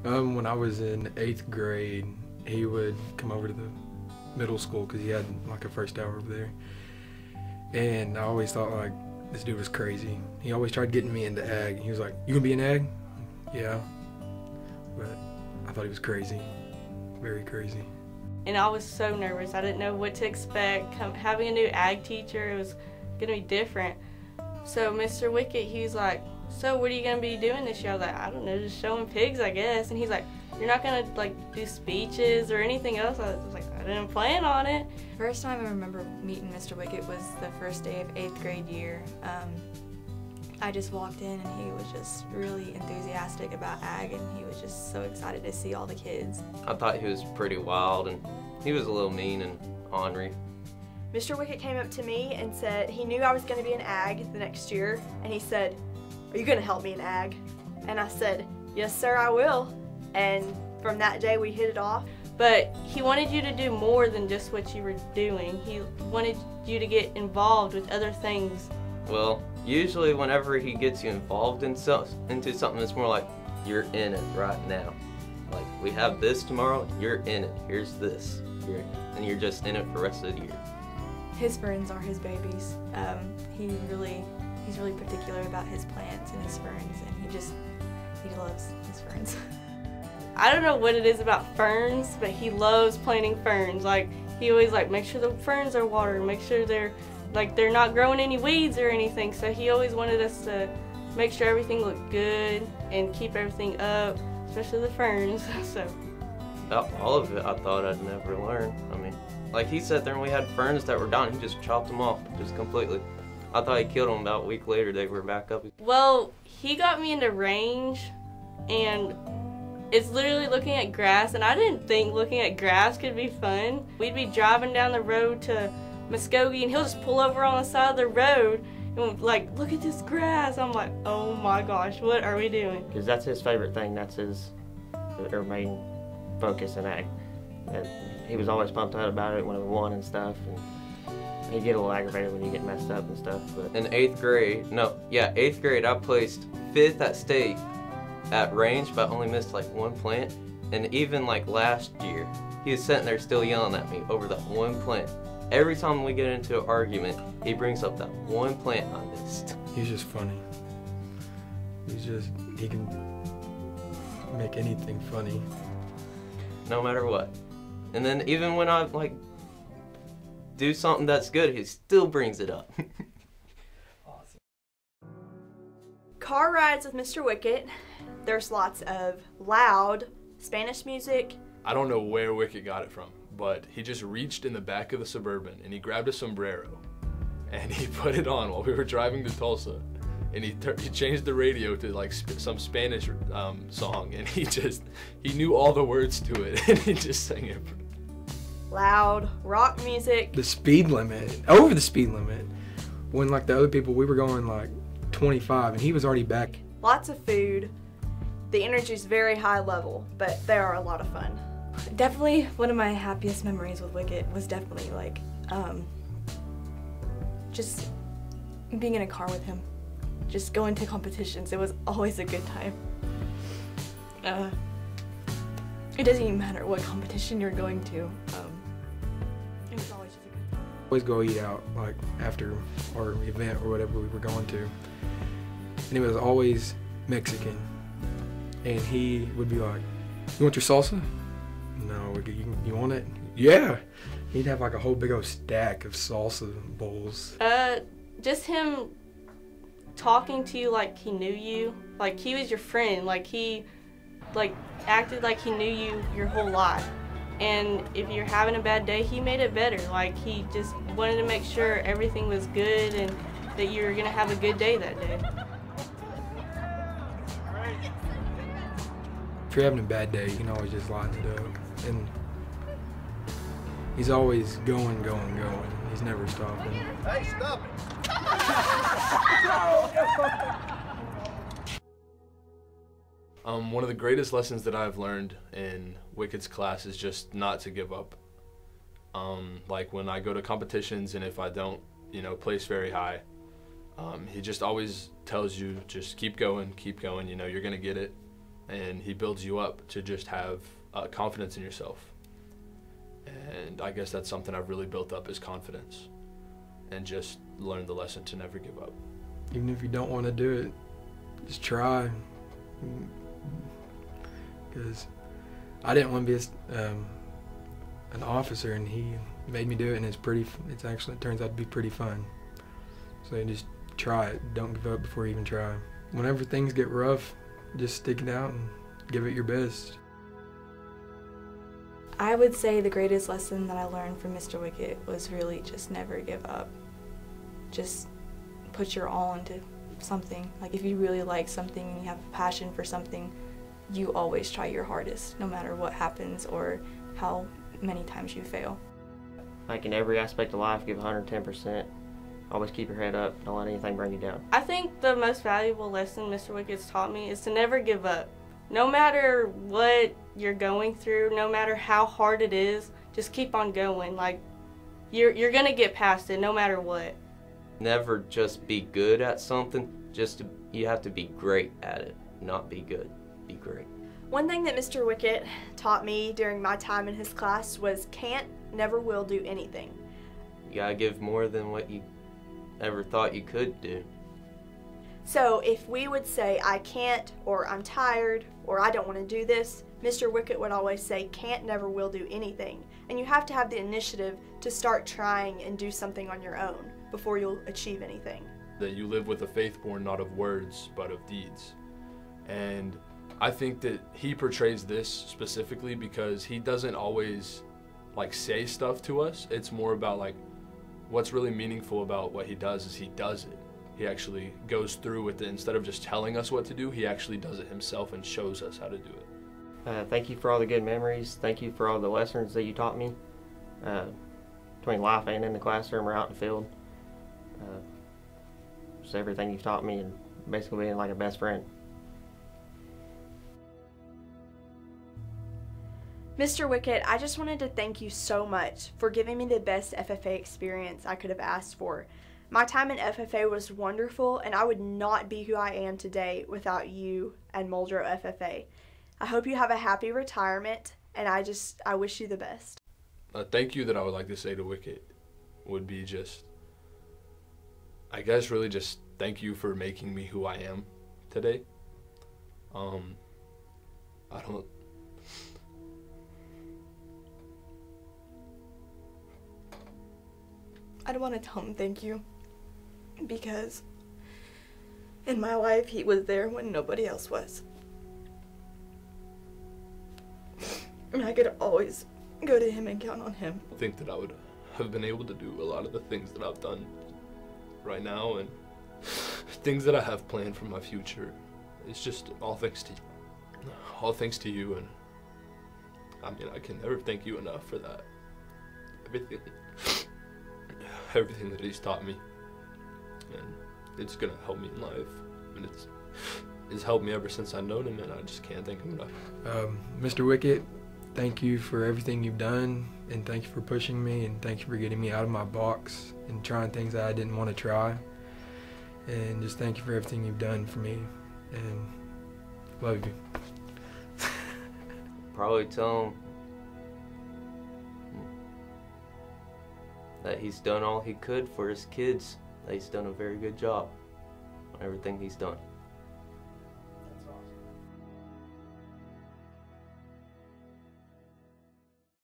When I was in 8th grade, he would come over to the middle school because he had like a first hour over there. And I always thought like this dude was crazy. He always tried getting me into ag. He was like, "You gonna be an ag?" Yeah. But I thought he was crazy. Very crazy. And I was so nervous. I didn't know what to expect. Having a new ag teacher, it was gonna be different. So Mr. Wickett, he was like, "So what are you gonna be doing this year?" I was like, "I don't know, just showing pigs, I guess." And he's like, "You're not gonna like do speeches or anything else?" I was like, "I didn't plan on it." First time I remember meeting Mr. Wickett was the first day of 8th grade year. I just walked in and he was just really enthusiastic about ag, and he was just so excited to see all the kids. I thought he was pretty wild, and he was a little mean and ornery. Mr. Wickett came up to me and said he knew I was going to be an ag the next year, and he said, "Are you going to help me in ag?" And I said, "Yes, sir, I will." And from that day, we hit it off. But he wanted you to do more than just what you were doing. He wanted you to get involved with other things. Well, usually whenever he gets you involved in into something, it's more like you're in it right now. Like, we have this tomorrow, you're in it. Here's this. And you're just in it for the rest of the year. His ferns are his babies. He's really particular about his plants and his ferns, and he loves his ferns. I don't know what it is about ferns, but he loves planting ferns. Like, he always like, make sure the ferns are watered, make sure they're not growing any weeds or anything. So he always wanted us to make sure everything looked good and keep everything up, especially the ferns. So all of it I thought I'd never learn. I mean, like he sat there and we had ferns that were down, he just chopped them off, just completely. I thought he killed them. About a week later they were back up. Well, he got me into range, and it's literally looking at grass, and I didn't think looking at grass could be fun. We'd be driving down the road to Muskogee, and he'll just pull over on the side of the road and like, "Look at this grass." I'm like, "Oh my gosh, what are we doing?" Because that's his favorite thing. That's his main focus in ag. And he was always pumped out about it when we won and stuff. And he'd get a little aggravated when you get messed up and stuff. But in 8th grade, I placed 5th at state at range, but I only missed like one plant. And even like last year, he was sitting there still yelling at me over that one plant. Every time we get into an argument, he brings up that one plant I missed. He's just funny. He can make anything funny. No matter what. And then even when I like do something that's good, he still brings it up. Awesome. Car rides with Mr. Wickett. There's lots of loud Spanish music. I don't know where Wickett got it from, but he just reached in the back of the Suburban and he grabbed a sombrero and he put it on while we were driving to Tulsa, and he changed the radio to like some Spanish song, and he knew all the words to it and he just sang it. Loud rock music. The speed limit, over the speed limit. When like the other people, we were going like 25 and he was already back. Lots of food. The energy is very high level, but they are a lot of fun. Definitely one of my happiest memories with Wickett was definitely like just being in a car with him, just going to competitions. It was always a good time. It doesn't even matter what competition you're going to. It was always just a good time. Always go eat out like after our event or whatever we were going to, and it was always Mexican. And he would be like, "You want your salsa?" "No." "You want it?" "Yeah." He'd have like a whole big old stack of salsa bowls. Just him talking to you like he knew you, like he was your friend, like he acted like he knew you your whole life. And if you're having a bad day, he made it better. Like, he just wanted to make sure everything was good and that you were gonna have a good day that day. If you're having a bad day, you can always just lighten it up. And he's always going. He's never stopping. Hey, stop One of the greatest lessons that I've learned in Wickett's class is just not to give up. Like when I go to competitions and if I don't, place very high, he just always tells you, just keep going, you're gonna get it. and he builds you up to just have confidence in yourself. And I guess that's something I've really built up, is confidence, and just learned the lesson to never give up. Even if you don't want to do it, just try. Because I didn't want to be an officer, and he made me do it, and it actually turns out to be pretty fun. So you just try it. Don't give up before you even try. Whenever things get rough, just stick it out and give it your best. I would say the greatest lesson that I learned from Mr. Wickett was really just never give up. Just put your all into something. Like, if you really like something and you have a passion for something, you always try your hardest, no matter what happens or how many times you fail. Like, in every aspect of life, give 110%. Always keep your head up. Don't let anything bring you down. I think the most valuable lesson Mr. Wickett's taught me is to never give up. No matter what you're going through, no matter how hard it is, just keep on going. Like, you're gonna get past it no matter what. Never just be good at something, you have to be great at it, not be good, be great. One thing that Mr. Wickett taught me during my time in his class was can't, never will do anything. You gotta give more than what you ever thought you could do. So if we would say, I can't, or I'm tired, or I don't want to do this, Mr. Wickett would always say, can't, never will do anything. And you have to have the initiative to start trying and do something on your own before you'll achieve anything. That you live with a faith born not of words, but of deeds. And I think that he portrays this specifically because he doesn't always like say stuff to us. It's more about like what's really meaningful about what he does is he does it. He actually goes through with it. Instead of just telling us what to do, he actually does it himself and shows us how to do it. Thank you for all the good memories. Thank you for all the lessons that you taught me, between life and in the classroom or out in the field. Just everything you've taught me, and basically being like a best friend. Mr. Wickett, I just wanted to thank you so much for giving me the best FFA experience I could have asked for. My time in FFA was wonderful, and I would not be who I am today without you and Muldrow FFA. I hope you have a happy retirement, and I wish you the best. A thank you that I would like to say to Wickett would be just, I guess really just thank you for making me who I am today. I'd want to tell him thank you, because in my life he was there when nobody else was. And I could always go to him and count on him. I think that I would have been able to do a lot of the things that I've done right now and things that I have planned for my future. It's just all thanks to you. All thanks to you, and I mean, I can never thank you enough for that. Everything that he's taught me, and it's gonna help me in life, and it's helped me ever since I've known him, and I just can't thank him enough. Mr. Wickett, thank you for everything you've done, and thank you for pushing me, and thank you for getting me out of my box and trying things that I didn't want to try, and just thank you for everything you've done for me, and love you. Probably tell him that he's done all he could for his kids, that he's done a very good job on everything he's done.